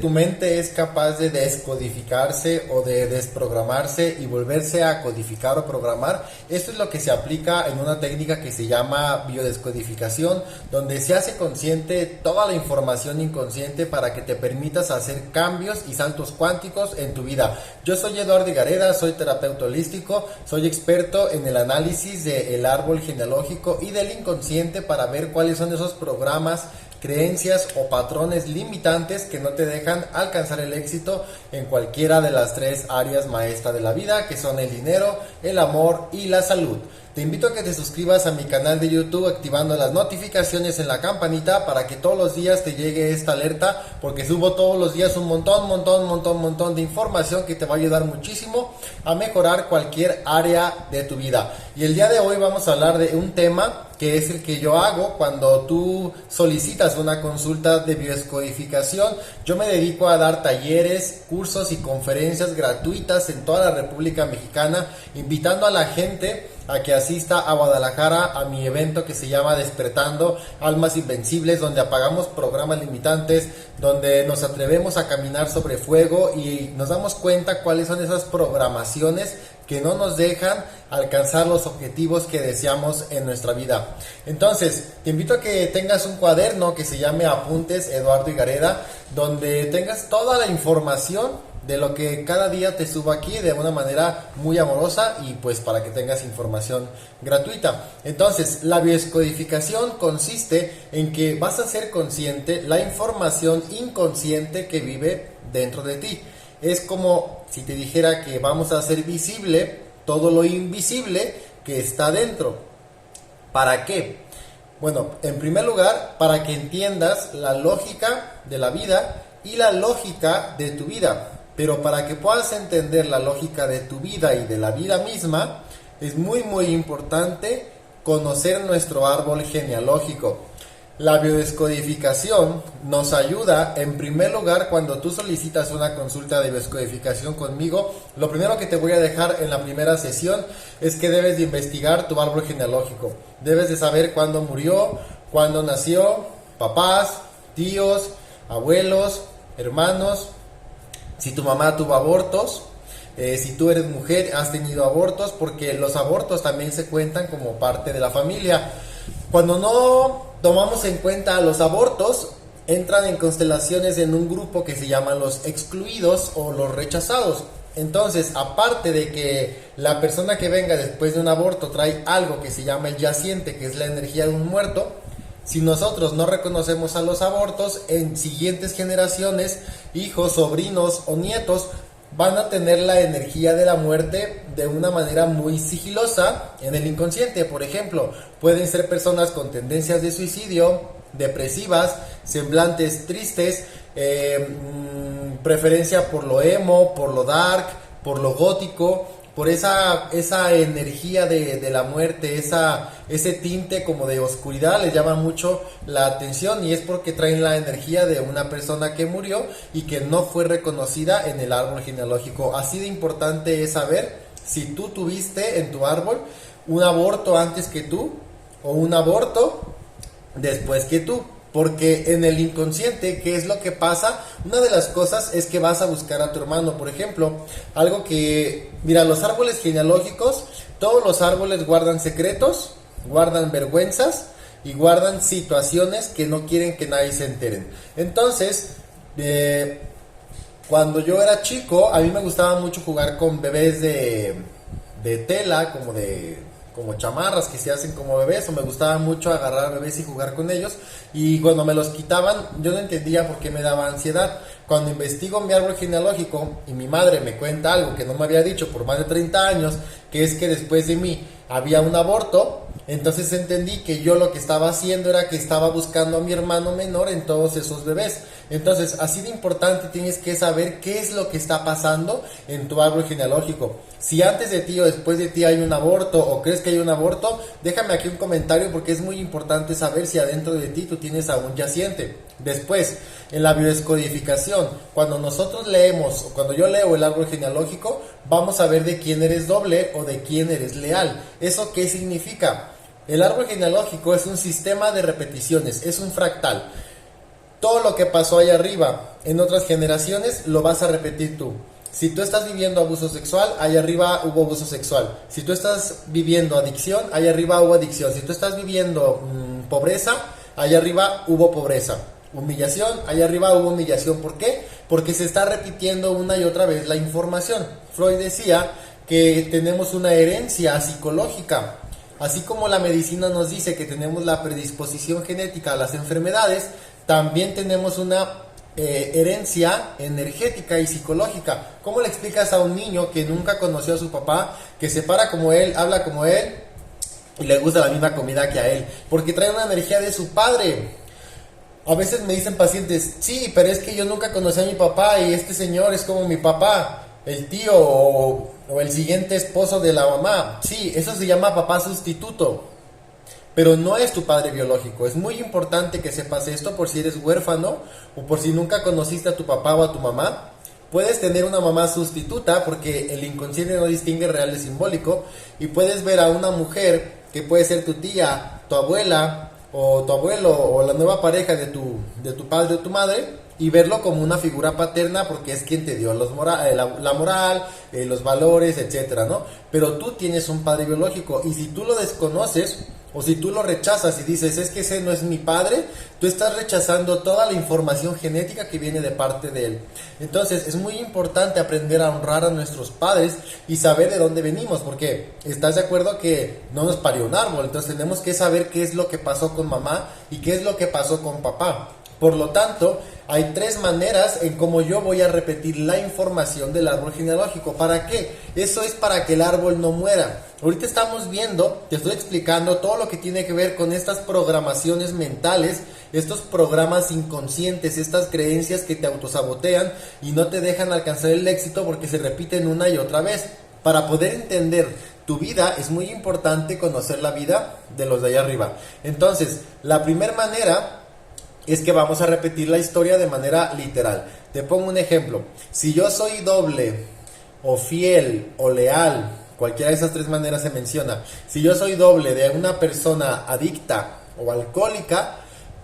tu mente es capaz de descodificarse o de desprogramarse y volverse a codificar o programar. Esto es lo que se aplica en una técnica que se llama biodescodificación, donde se hace consciente toda la información inconsciente para que te permitas hacer cambios y saltos cuánticos en tu vida. Yo soy Eduardo Higareda, soy terapeuta holístico, soy experto en el análisis del árbol genealógico y del inconsciente para ver cuáles son esos programas, creencias o patrones limitantes que no te dejan alcanzar el éxito en cualquiera de las tres áreas maestras de la vida, que son el dinero, el amor y la salud. Te invito a que te suscribas a mi canal de YouTube activando las notificaciones en la campanita para que todos los días te llegue esta alerta, porque subo todos los días un montón de información que te va a ayudar muchísimo a mejorar cualquier área de tu vida. Y el día de hoy vamos a hablar de un tema que es el que yo hago cuando tú solicitas una consulta de biodescodificación. Yo me dedico a dar talleres, cursos y conferencias gratuitas en toda la República Mexicana, invitando a la gente a que asista a Guadalajara a mi evento que se llama Despertando Almas Invencibles, donde apagamos programas limitantes, donde nos atrevemos a caminar sobre fuego y nos damos cuenta cuáles son esas programaciones que no nos dejan alcanzar los objetivos que deseamos en nuestra vida. Entonces, te invito a que tengas un cuaderno que se llame Apuntes Eduardo Higareda, donde tengas toda la información de lo que cada día te subo aquí de una manera muy amorosa y pues para que tengas información gratuita. Entonces, la biodescodificación consiste en que vas a ser consciente la información inconsciente que vive dentro de ti. Es como si te dijera que vamos a hacer visible todo lo invisible que está dentro. ¿Para qué? Bueno, en primer lugar, para que entiendas la lógica de la vida y la lógica de tu vida. Pero para que puedas entender la lógica de tu vida y de la vida misma, es muy importante conocer nuestro árbol genealógico. La biodescodificación nos ayuda, en primer lugar, cuando tú solicitas una consulta de biodescodificación conmigo, lo primero que te voy a dejar en la primera sesión es que debes de investigar tu árbol genealógico. Debes de saber cuándo murió, cuándo nació, papás, tíos, abuelos, hermanos, si tu mamá tuvo abortos, si tú eres mujer, has tenido abortos, porque los abortos también se cuentan como parte de la familia. Cuando no tomamos en cuenta los abortos, entran en constelaciones en un grupo que se llaman los excluidos o los rechazados. Entonces, aparte de que la persona que venga después de un aborto trae algo que se llama el yaciente, que es la energía de un muerto, si nosotros no reconocemos a los abortos, en siguientes generaciones, hijos, sobrinos o nietos van a tener la energía de la muerte de una manera muy sigilosa en el inconsciente. Por ejemplo, pueden ser personas con tendencias de suicidio, depresivas, semblantes tristes, preferencia por lo emo, por lo dark, por lo gótico, por esa energía de la muerte, ese tinte como de oscuridad les llama mucho la atención, y es porque traen la energía de una persona que murió y que no fue reconocida en el árbol genealógico. Así de importante es saber si tú tuviste en tu árbol un aborto antes que tú o un aborto después que tú. Porque en el inconsciente, ¿qué es lo que pasa? Una de las cosas es que vas a buscar a tu hermano, por ejemplo. Algo que, mira, los árboles genealógicos, todos los árboles guardan secretos, guardan vergüenzas y guardan situaciones que no quieren que nadie se enteren. Entonces, cuando yo era chico, a mí me gustaba mucho jugar con bebés de tela, como chamarras que se hacen como bebés, o me gustaba mucho agarrar bebés y jugar con ellos, y cuando me los quitaban yo no entendía por qué me daba ansiedad. Cuando investigo mi árbol genealógico y mi madre me cuenta algo que no me había dicho por más de 30 años, que es que después de mí había un aborto, entonces entendí que yo lo que estaba haciendo era que estaba buscando a mi hermano menor en todos esos bebés. Entonces, así de importante tienes que saber qué es lo que está pasando en tu árbol genealógico. Si antes de ti o después de ti hay un aborto o crees que hay un aborto, déjame aquí un comentario, porque es muy importante saber si adentro de ti tú tienes a un yaciente. Después, en la biodescodificación, cuando nosotros leemos, o cuando yo leo el árbol genealógico, vamos a ver de quién eres doble o de quién eres leal. ¿Eso qué significa? El árbol genealógico es un sistema de repeticiones, es un fractal. todo lo que pasó allá arriba en otras generaciones lo vas a repetir tú. Si tú estás viviendo abuso sexual, allá arriba hubo abuso sexual. Si tú estás viviendo adicción, allá arriba hubo adicción. Si tú estás viviendo pobreza, allá arriba hubo pobreza. Humillación, allá arriba hubo humillación. ¿Por qué? Porque se está repitiendo una y otra vez la información. Freud decía que tenemos una herencia psicológica. Así como la medicina nos dice que tenemos la predisposición genética a las enfermedades, también tenemos una herencia energética y psicológica. ¿Cómo le explicas a un niño que nunca conoció a su papá, que se para como él, habla como él y le gusta la misma comida que a él? Porque trae una energía de su padre. A veces me dicen pacientes, sí, pero es que yo nunca conocí a mi papá y este señor es como mi papá, el tío o el siguiente esposo de la mamá. Sí, eso se llama papá sustituto, pero no es tu padre biológico. Es muy importante que sepas esto por si eres huérfano o por si nunca conociste a tu papá o a tu mamá. Puedes tener una mamá sustituta porque el inconsciente no distingue real de simbólico, y puedes ver a una mujer que puede ser tu tía, tu abuela o tu abuelo o la nueva pareja de tu padre o tu madre, y verlo como una figura paterna porque es quien te dio la moral, los valores, etcétera, ¿no? Pero tú tienes un padre biológico, y si tú lo desconoces o si tú lo rechazas y dices, es que ese no es mi padre, tú estás rechazando toda la información genética que viene de parte de él. Entonces es muy importante aprender a honrar a nuestros padres y saber de dónde venimos, porque estás de acuerdo que no nos parió un árbol. Entonces tenemos que saber qué es lo que pasó con mamá y qué es lo que pasó con papá. Por lo tanto, hay 3 maneras en cómo yo voy a repetir la información del árbol genealógico. ¿Para qué? Eso es para que el árbol no muera. Ahorita estamos viendo, te estoy explicando todo lo que tiene que ver con estas programaciones mentales, estos programas inconscientes, estas creencias que te autosabotean y no te dejan alcanzar el éxito porque se repiten una y otra vez. Para poder entender tu vida es muy importante conocer la vida de los de allá arriba. Entonces, la primera manera es que vamos a repetir la historia de manera literal. Te pongo un ejemplo. Si yo soy doble, o fiel, o leal, cualquiera de esas 3 maneras se menciona. Si yo soy doble de una persona adicta o alcohólica,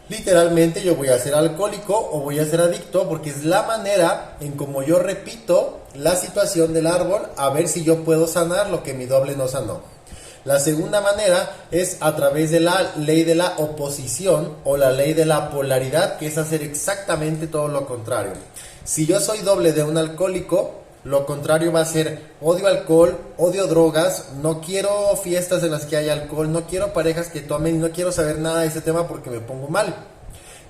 literalmente yo voy a ser alcohólico o voy a ser adicto, porque es la manera en como yo repito la situación del árbol, a ver si yo puedo sanar lo que mi doble no sanó. La segunda manera es a través de la ley de la oposición o la ley de la polaridad, que es hacer exactamente todo lo contrario. Si yo soy doble de un alcohólico, lo contrario va a ser odio alcohol, odio drogas, no quiero fiestas en las que haya alcohol, no quiero parejas que tomen, no quiero saber nada de ese tema porque me pongo mal.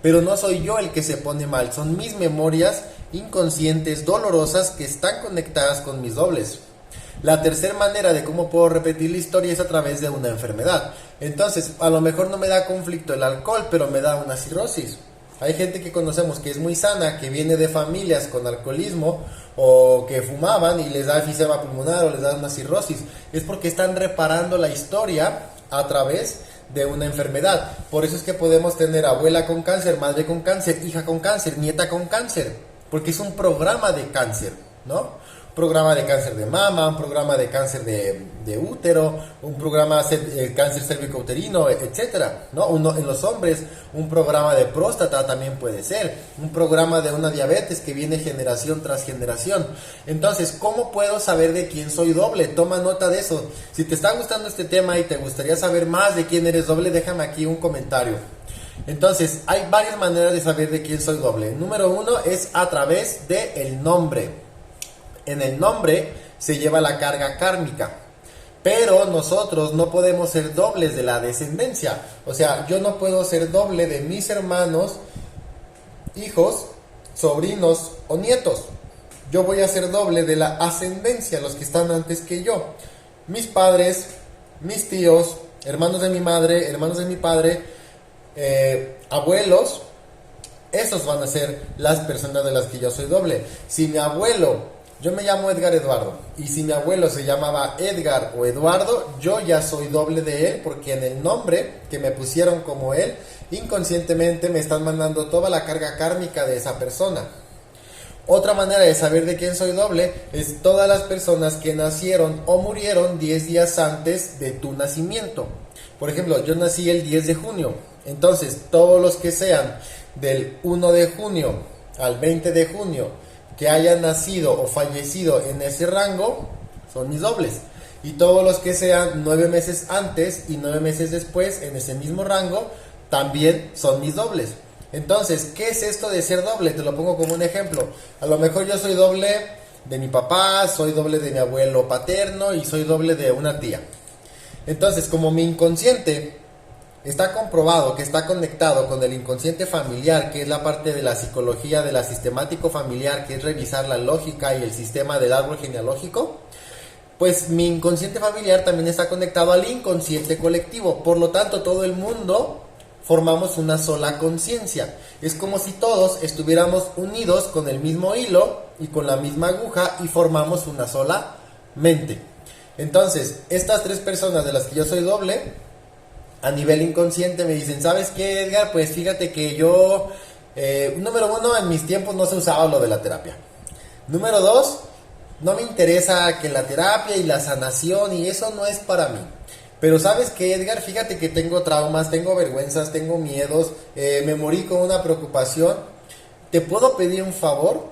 Pero no soy yo el que se pone mal, son mis memorias inconscientes dolorosas que están conectadas con mis dobles. La tercera manera de cómo puedo repetir la historia es a través de una enfermedad. Entonces, a lo mejor no me da conflicto el alcohol, pero me da una cirrosis. Hay gente que conocemos que es muy sana, que viene de familias con alcoholismo o que fumaban y les da enfisema pulmonar o les da una cirrosis. Es porque están reparando la historia a través de una enfermedad. Por eso es que podemos tener abuela con cáncer, madre con cáncer, hija con cáncer, nieta con cáncer, porque es un programa de cáncer, ¿no? Programa de cáncer de mama, un programa de cáncer de útero, un programa de cáncer cérvico-uterino, etcétera, ¿no? En los hombres, un programa de próstata también puede ser, un programa de una diabetes que viene generación tras generación. Entonces, ¿cómo puedo saber de quién soy doble? Toma nota de eso. Si te está gustando este tema y te gustaría saber más de quién eres doble, déjame aquí un comentario. Entonces, hay varias maneras de saber de quién soy doble. Número 1 es a través del nombre. En el nombre se lleva la carga kármica, pero nosotros no podemos ser dobles de la descendencia. O sea, yo no puedo ser doble de mis hermanos, hijos, sobrinos o nietos. Yo voy a ser doble de la ascendencia, los que están antes que yo. Mis padres, mis tíos, hermanos de mi madre, hermanos de mi padre, abuelos, esos van a ser las personas de las que yo soy doble. Si mi abuelo... Yo me llamo Edgar Eduardo, y si mi abuelo se llamaba Edgar o Eduardo, yo ya soy doble de él, porque en el nombre que me pusieron como él, inconscientemente me están mandando toda la carga kármica de esa persona. Otra manera de saber de quién soy doble es todas las personas que nacieron o murieron 10 días antes de tu nacimiento. Por ejemplo, yo nací el 10 de junio, Entonces, todos los que sean del 1 de junio al 20 de junio que hayan nacido o fallecido en ese rango son mis dobles. Y todos los que sean 9 meses antes y 9 meses después en ese mismo rango también son mis dobles. Entonces, ¿qué es esto de ser doble? Te lo pongo como un ejemplo. A lo mejor yo soy doble de mi papá, soy doble de mi abuelo paterno y soy doble de una tía. Entonces, como mi inconsciente está comprobado que está conectado con el inconsciente familiar, que es la parte de la psicología de la sistemático familiar, que es revisar la lógica y el sistema del árbol genealógico, pues mi inconsciente familiar también está conectado al inconsciente colectivo. Por lo tanto, todo el mundo formamos una sola conciencia. Es como si todos estuviéramos unidos con el mismo hilo y con la misma aguja y formamos una sola mente. Entonces, estas tres personas de las que yo soy doble, a nivel inconsciente me dicen, ¿sabes qué, Edgar? Pues fíjate que yo, número uno, en mis tiempos no se usaba lo de la terapia. Número dos, no me interesa que la terapia y la sanación y eso no es para mí. Pero ¿sabes qué, Edgar? Fíjate que tengo traumas, tengo vergüenzas, tengo miedos, me morí con una preocupación. ¿Te puedo pedir un favor?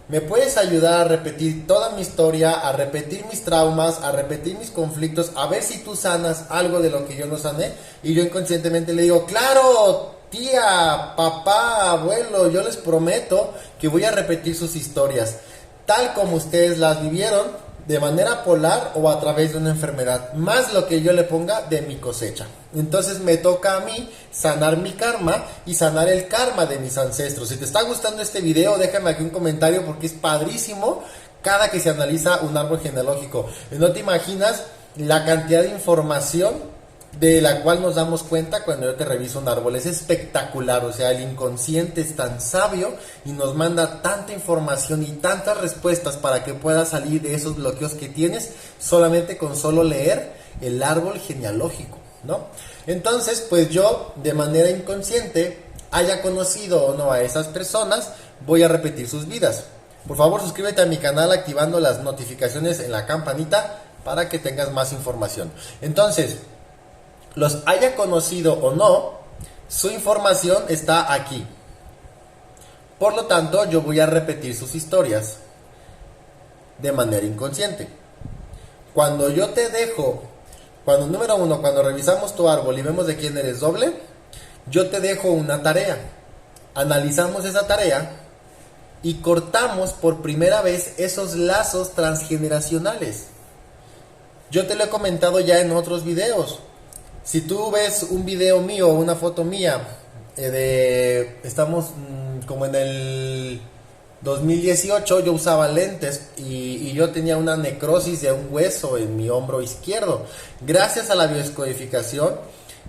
¿Me puedes ayudar a repetir toda mi historia, a repetir mis traumas, a repetir mis conflictos, a ver si tú sanas algo de lo que yo no sané? Y yo inconscientemente le digo, claro, tía, papá, abuelo, yo les prometo que voy a repetir sus historias, tal como ustedes las vivieron, de manera polar o a través de una enfermedad, más lo que yo le ponga de mi cosecha. Entonces me toca a mí sanar mi karma y sanar el karma de mis ancestros. Si te está gustando este video, déjame aquí un comentario porque es padrísimo cada que se analiza un árbol genealógico. No te imaginas la cantidad de información de la cual nos damos cuenta cuando yo te reviso un árbol. Es espectacular, o sea, el inconsciente es tan sabio y nos manda tanta información y tantas respuestas para que puedas salir de esos bloqueos que tienes solamente con solo leer el árbol genealógico, ¿no? Entonces, pues yo de manera inconsciente, haya conocido o no a esas personas, voy a repetir sus vidas. Por favor, suscríbete a mi canal activando las notificaciones en la campanita para que tengas más información. Entonces, los haya conocido o no, su información está aquí. Por lo tanto, yo voy a repetir sus historias de manera inconsciente. Cuando yo te dejo, número uno, cuando revisamos tu árbol y vemos de quién eres doble, yo te dejo una tarea. Analizamos esa tarea y cortamos por primera vez esos lazos transgeneracionales. Yo te lo he comentado ya en otros videos. Si tú ves un video mío o una foto mía, estamos como en el 2018, yo usaba lentes y yo tenía una necrosis de un hueso en mi hombro izquierdo. Gracias a la biodescodificación,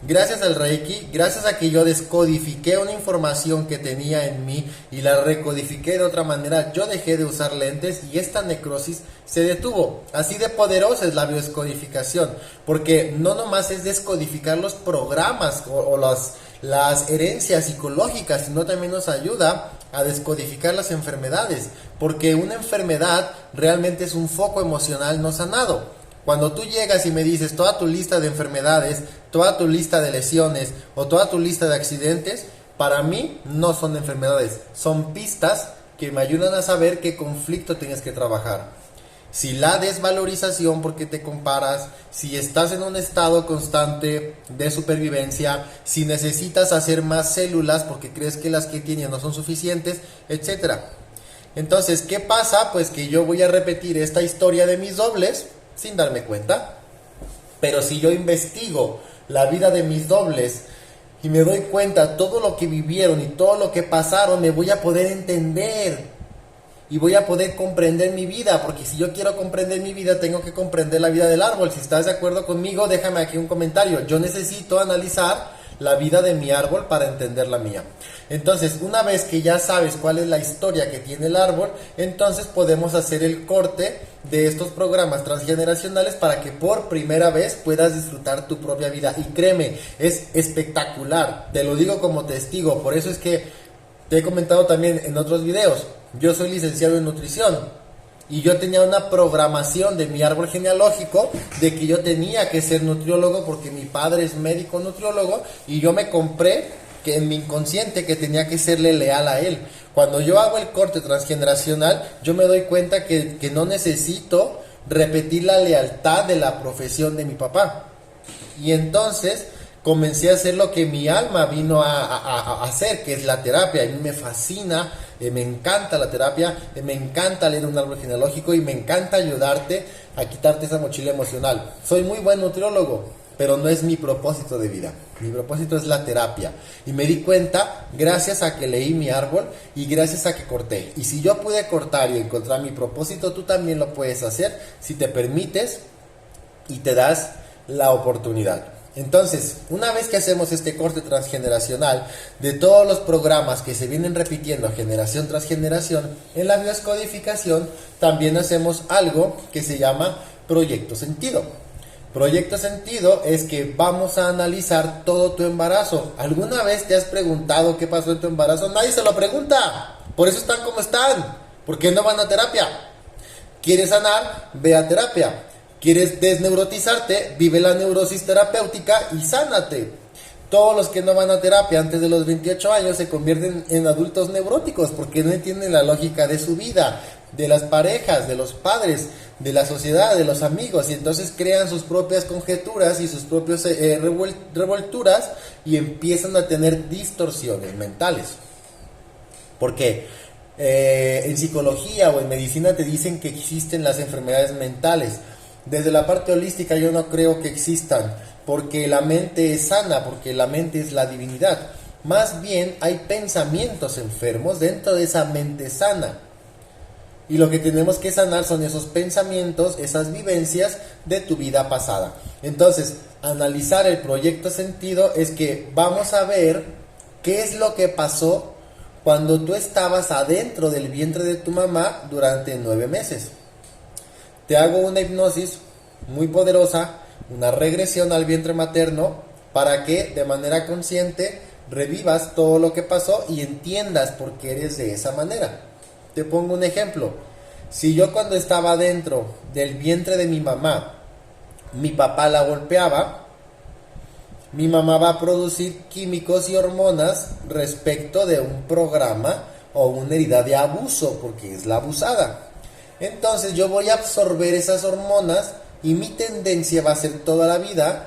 gracias al Reiki, gracias a que yo descodifiqué una información que tenía en mí y la recodifiqué de otra manera, yo dejé de usar lentes y esta necrosis se detuvo. Así de poderosa es la biodescodificación, porque no nomás es descodificar los programas o las herencias psicológicas, sino también nos ayuda a descodificar las enfermedades, porque una enfermedad realmente es un foco emocional no sanado. Cuando tú llegas y me dices toda tu lista de enfermedades, toda tu lista de lesiones o toda tu lista de accidentes, para mí no son enfermedades, son pistas que me ayudan a saber qué conflicto tienes que trabajar. Si la desvalorización porque te comparas, si estás en un estado constante de supervivencia, si necesitas hacer más células porque crees que las que tienes no son suficientes, etcétera. Entonces, ¿qué pasa? Pues que yo voy a repetir esta historia de mis dobles sin darme cuenta. Pero si yo investigo la vida de mis dobles y me doy cuenta todo lo que vivieron y todo lo que pasaron, me voy a poder entender y voy a poder comprender mi vida, porque si yo quiero comprender mi vida, tengo que comprender la vida del árbol. Si estás de acuerdo conmigo, déjame aquí un comentario. Yo necesito analizar la vida de mi árbol para entender la mía. Entonces, una vez que ya sabes cuál es la historia que tiene el árbol, entonces podemos hacer el corte de estos programas transgeneracionales para que por primera vez puedas disfrutar tu propia vida. Y créeme, es espectacular, te lo digo como testigo. Por eso es que te he comentado también en otros videos, yo soy licenciado en nutrición Y yo tenía una programación de mi árbol genealógico de que yo tenía que ser nutriólogo porque mi padre es médico nutriólogo y yo me compré que en mi inconsciente que tenía que serle leal a él. Cuando yo hago el corte transgeneracional, yo me doy cuenta que no necesito repetir la lealtad de la profesión de mi papá. Y entonces comencé a hacer lo que mi alma vino a hacer, que es la terapia. A mí me fascina, me encanta la terapia, me encanta leer un árbol genealógico y me encanta ayudarte a quitarte esa mochila emocional. Soy muy buen nutriólogo, pero no es mi propósito de vida. Mi propósito es la terapia. Y me di cuenta gracias a que leí mi árbol y gracias a que corté. Y si yo pude cortar y encontrar mi propósito, tú también lo puedes hacer si te permites y te das la oportunidad. Entonces, una vez que hacemos este corte transgeneracional de todos los programas que se vienen repitiendo generación tras generación, en la biodescodificación también hacemos algo que se llama proyecto sentido. Proyecto sentido es que vamos a analizar todo tu embarazo. ¿Alguna vez te has preguntado qué pasó en tu embarazo? Nadie se lo pregunta. Por eso están como están. ¿Por qué no van a terapia? ¿Quieres sanar? Ve a terapia. ¿Quieres desneurotizarte? Vive la neurosis terapéutica y sánate. Todos los que no van a terapia antes de los 28 años se convierten en adultos neuróticos porque no entienden la lógica de su vida, de las parejas, de los padres, de la sociedad, de los amigos, y entonces crean sus propias conjeturas y sus propias revolturas y empiezan a tener distorsiones mentales. Porque en psicología o en medicina te dicen que existen las enfermedades mentales. Desde la parte holística yo no creo que existan, porque la mente es sana, porque la mente es la divinidad. Más bien hay pensamientos enfermos dentro de esa mente sana. Y lo que tenemos que sanar son esos pensamientos, esas vivencias de tu vida pasada. Entonces, analizar el proyecto sentido es que vamos a ver qué es lo que pasó cuando tú estabas adentro del vientre de tu mamá durante 9 meses. Te hago una hipnosis muy poderosa, una regresión al vientre materno, para que de manera consciente revivas todo lo que pasó y entiendas por qué eres de esa manera. Te pongo un ejemplo. Si yo cuando estaba dentro del vientre de mi mamá, mi papá la golpeaba, mi mamá va a producir químicos y hormonas respecto de un programa o una herida de abuso, porque es la abusada. Entonces yo voy a absorber esas hormonas y mi tendencia va a ser toda la vida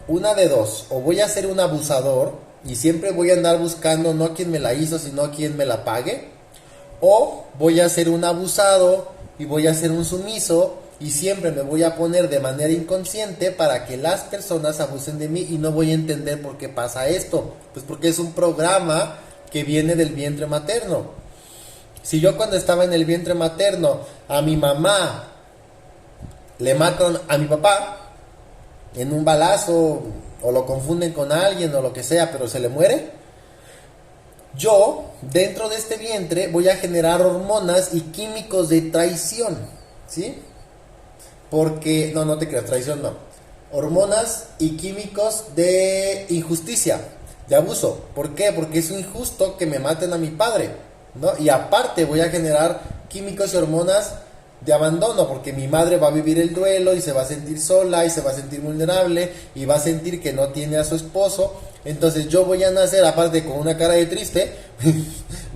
una de dos: o voy a ser un abusador y siempre voy a andar buscando no a quien me la hizo, sino a quien me la pague, o voy a ser un abusado y voy a ser un sumiso y siempre me voy a poner de manera inconsciente para que las personas abusen de mí y no voy a entender por qué pasa esto. Pues porque es un programa que viene del vientre materno. Si yo cuando estaba en el vientre materno a mi mamá le matan a mi papá en un balazo o lo confunden con alguien o lo que sea, pero se le muere, yo dentro de este vientre voy a generar hormonas y químicos de traición, ¿sí? Porque, no te creas, traición no. Hormonas y químicos de injusticia, de abuso. ¿Por qué? Porque es injusto que me maten a mi padre, ¿no? Y aparte voy a generar químicos y hormonas de abandono, porque mi madre va a vivir el duelo y se va a sentir sola y se va a sentir vulnerable y va a sentir que no tiene a su esposo. Entonces yo voy a nacer, aparte con una cara de triste,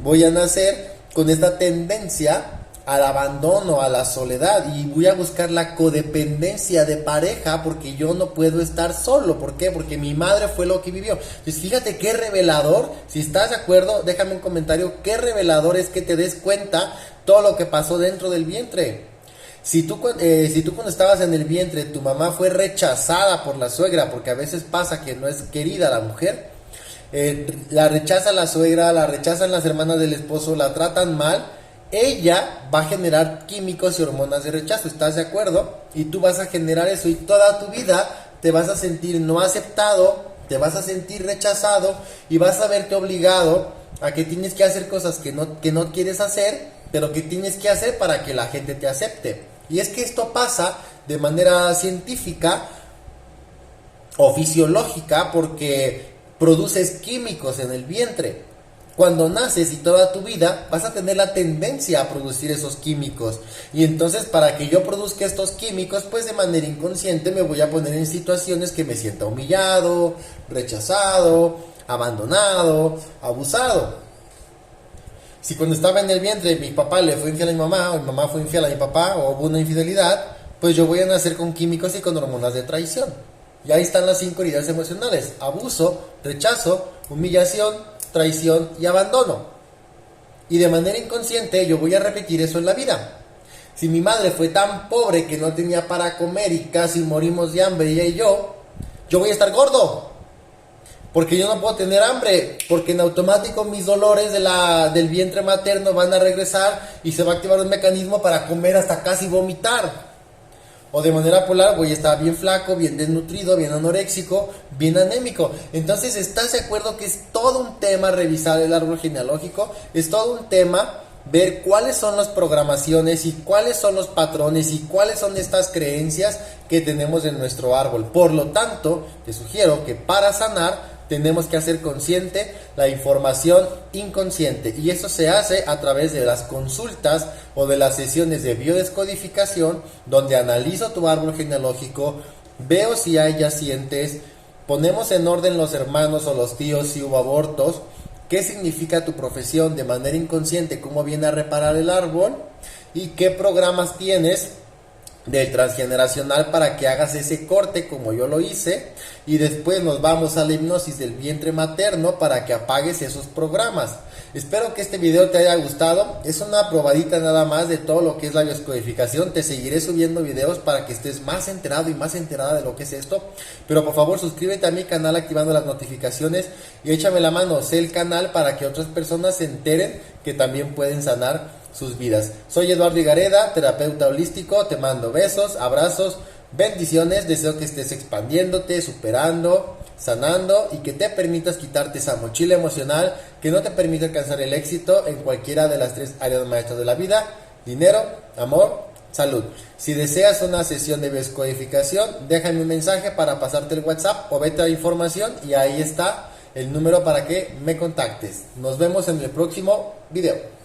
voy a nacer con esta tendencia al abandono, a la soledad, y voy a buscar la codependencia de pareja porque yo no puedo estar solo. ¿Por qué? Porque mi madre fue lo que vivió. Entonces fíjate qué revelador. Si estás de acuerdo, déjame un comentario. Qué revelador es que te des cuenta todo lo que pasó dentro del vientre. Si tú cuando estabas en el vientre, tu mamá fue rechazada por la suegra, porque a veces pasa que no es querida la mujer, la rechaza la suegra, la rechazan las hermanas del esposo, la tratan mal, ella va a generar químicos y hormonas de rechazo. ¿Estás de acuerdo? Y tú vas a generar eso y toda tu vida te vas a sentir no aceptado, te vas a sentir rechazado y vas a verte obligado a que tienes que hacer cosas que no quieres hacer, pero que tienes que hacer para que la gente te acepte. Y es que esto pasa de manera científica o fisiológica porque produces químicos en el vientre. Cuando naces y toda tu vida vas a tener la tendencia a producir esos químicos. Y entonces para que yo produzca estos químicos, pues de manera inconsciente me voy a poner en situaciones que me sienta humillado, rechazado, abandonado, abusado. Si cuando estaba en el vientre mi papá le fue infiel a mi mamá, o mi mamá fue infiel a mi papá, o hubo una infidelidad, pues yo voy a nacer con químicos y con hormonas de traición. Y ahí están las 5 heridas emocionales: abuso, rechazo, humillación, traición y abandono. Y de manera inconsciente yo voy a repetir eso en la vida. Si mi madre fue tan pobre que no tenía para comer y casi morimos de hambre ella y yo voy a estar gordo. Porque yo no puedo tener hambre, porque en automático mis dolores del vientre materno van a regresar y se va a activar un mecanismo para comer hasta casi vomitar. O de manera polar voy a estar bien flaco, bien desnutrido, bien anoréxico, bien anémico. Entonces, ¿estás de acuerdo que es todo un tema revisar el árbol genealógico? Es todo un tema ver cuáles son las programaciones y cuáles son los patrones y cuáles son estas creencias que tenemos en nuestro árbol. Por lo tanto, te sugiero que para sanar tenemos que hacer consciente la información inconsciente, y eso se hace a través de las consultas o de las sesiones de biodescodificación, donde analizo tu árbol genealógico, veo si hay yacientes, ponemos en orden los hermanos o los tíos si hubo abortos, qué significa tu profesión de manera inconsciente, cómo viene a reparar el árbol y qué programas tienes del transgeneracional para que hagas ese corte como yo lo hice, y después nos vamos a la hipnosis del vientre materno para que apagues esos programas. Espero que este video te haya gustado. Es una probadita nada más de todo lo que es la biodescodificación. Te seguiré subiendo videos para que estés más enterado y más enterada de lo que es esto, pero por favor suscríbete a mi canal activando las notificaciones y échame la mano, sé el canal para que otras personas se enteren que también pueden sanar sus vidas. Soy Eduardo Higareda, terapeuta holístico. Te mando besos, abrazos, bendiciones. Deseo que estés expandiéndote, superando, sanando, y que te permitas quitarte esa mochila emocional que no te permite alcanzar el éxito en cualquiera de las 3 áreas maestras de la vida: dinero, amor, salud. Si deseas una sesión de biodescodificación, déjame un mensaje para pasarte el WhatsApp o vete a la información y ahí está el número para que me contactes. Nos vemos en el próximo video.